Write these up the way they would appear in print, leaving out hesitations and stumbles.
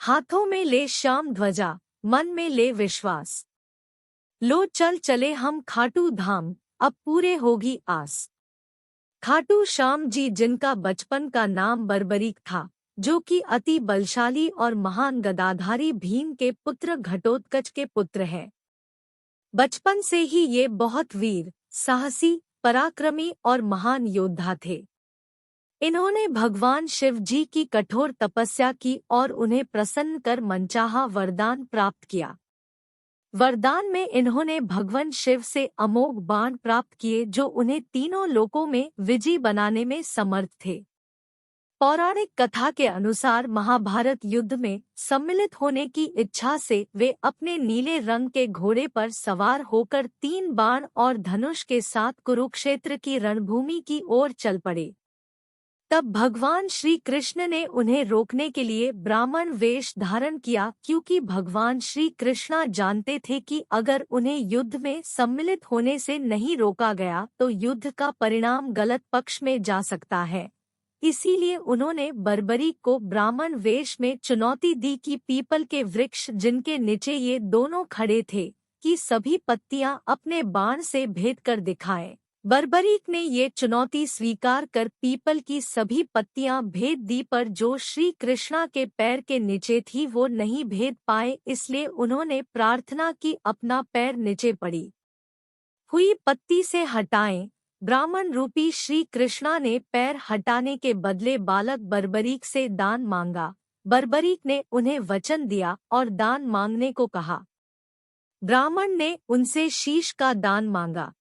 हाथों में ले श्याम ध्वजा, मन में ले विश्वास। लो चल चले हम खाटू धाम, अब पूरे होगी आस। खाटू श्याम जी, जिनका बचपन का नाम बर्बरीक था, जो कि अति बलशाली और महान गदाधारी भीम के पुत्र घटोत्कच के पुत्र हैं। बचपन से ही ये बहुत वीर, साहसी, पराक्रमी और महान योद्धा थे। इन्होंने भगवान शिव जी की कठोर तपस्या की और उन्हें प्रसन्न कर मनचाहा वरदान प्राप्त किया। वरदान में इन्होंने भगवान शिव से अमोघ बाण प्राप्त किए, जो उन्हें तीनों लोकों में विजयी बनाने में समर्थ थे। पौराणिक कथा के अनुसार महाभारत युद्ध में सम्मिलित होने की इच्छा से वे अपने नीले रंग के घोड़े पर सवार होकर 3 बाण और धनुष के साथ कुरुक्षेत्र की रणभूमि की ओर चल पड़े। तब भगवान श्री कृष्ण ने उन्हें रोकने के लिए ब्राह्मण वेश धारण किया, क्योंकि भगवान श्री कृष्ण जानते थे कि अगर उन्हें युद्ध में सम्मिलित होने से नहीं रोका गया तो युद्ध का परिणाम गलत पक्ष में जा सकता है। इसीलिए उन्होंने बर्बरीक को ब्राह्मण वेश में चुनौती दी कि पीपल के वृक्ष जिनके नीचे ये दोनों खड़े थे, कि सभी पत्तियां अपने बाण से भेद कर दिखाएं। बर्बरीक ने ये चुनौती स्वीकार कर पीपल की सभी पत्तियां भेद दी, पर जो श्री कृष्णा के पैर के नीचे थी वो नहीं भेद पाए, इसलिए उन्होंने प्रार्थना की अपना पैर नीचे पड़ी हुई पत्ती से हटाएं। ब्राह्मण रूपी श्री कृष्णा ने पैर हटाने के बदले बालक बर्बरीक से दान मांगा। बर्बरीक ने उन्हें वचन दिया और दान मांगने को कहा। ब्राह्मण ने उनसे शीश का दान मांगा।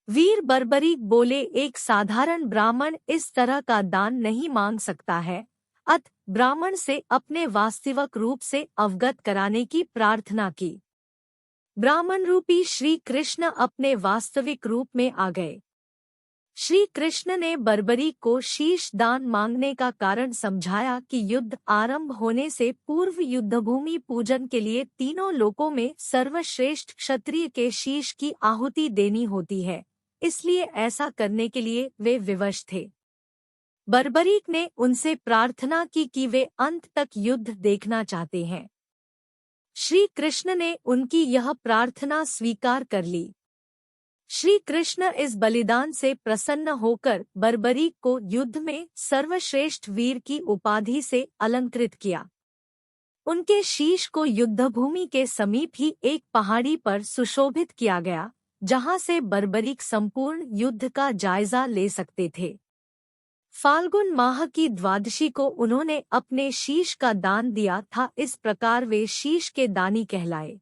वीर बर्बरीक बोले, एक साधारण ब्राह्मण इस तरह का दान नहीं मांग सकता है। अतः ब्राह्मण से अपने वास्तविक रूप से अवगत कराने की प्रार्थना की। ब्राह्मण रूपी श्री कृष्ण अपने वास्तविक रूप में आ गए। श्री कृष्ण ने बर्बरीक को शीश दान मांगने का कारण समझाया कि युद्ध आरंभ होने से पूर्व युद्धभूमि पूजन के लिए तीनों लोकों में सर्वश्रेष्ठ क्षत्रिय के शीश की आहुति देनी होती है, इसलिए ऐसा करने के लिए वे विवश थे। बर्बरीक ने उनसे प्रार्थना की कि वे अंत तक युद्ध देखना चाहते हैं। श्री कृष्ण ने उनकी यह प्रार्थना स्वीकार कर ली। श्री कृष्ण इस बलिदान से प्रसन्न होकर बर्बरीक को युद्ध में सर्वश्रेष्ठ वीर की उपाधि से अलंकृत किया। उनके शीश को युद्धभूमि के समीप ही एक पहाड़ी पर सुशोभित किया गया, जहां से बर्बरीक संपूर्ण युद्ध का जायजा ले सकते थे। फाल्गुन माह की द्वादशी को उन्होंने अपने शीश का दान दिया था, इस प्रकार वे शीश के दानी कहलाए।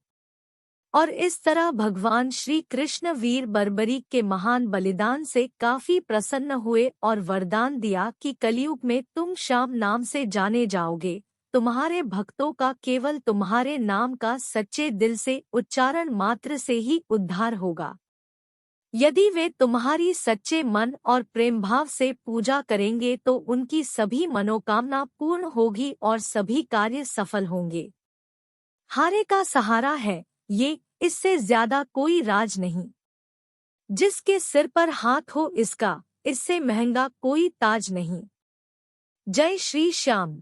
और इस तरह भगवान श्री कृष्ण वीर बर्बरीक के महान बलिदान से काफी प्रसन्न हुए और वरदान दिया कि कलयुग में तुम श्याम नाम से जाने जाओगे। तुम्हारे भक्तों का केवल तुम्हारे नाम का सच्चे दिल से उच्चारण मात्र से ही उद्धार होगा। यदि वे तुम्हारी सच्चे मन और प्रेम भाव से पूजा करेंगे तो उनकी सभी मनोकामना पूर्ण होगी और सभी कार्य सफल होंगे। हारे का सहारा है ये, इससे ज्यादा कोई राज नहीं। जिसके सिर पर हाथ हो इसका, इससे महंगा कोई ताज नहीं। जय श्री श्याम।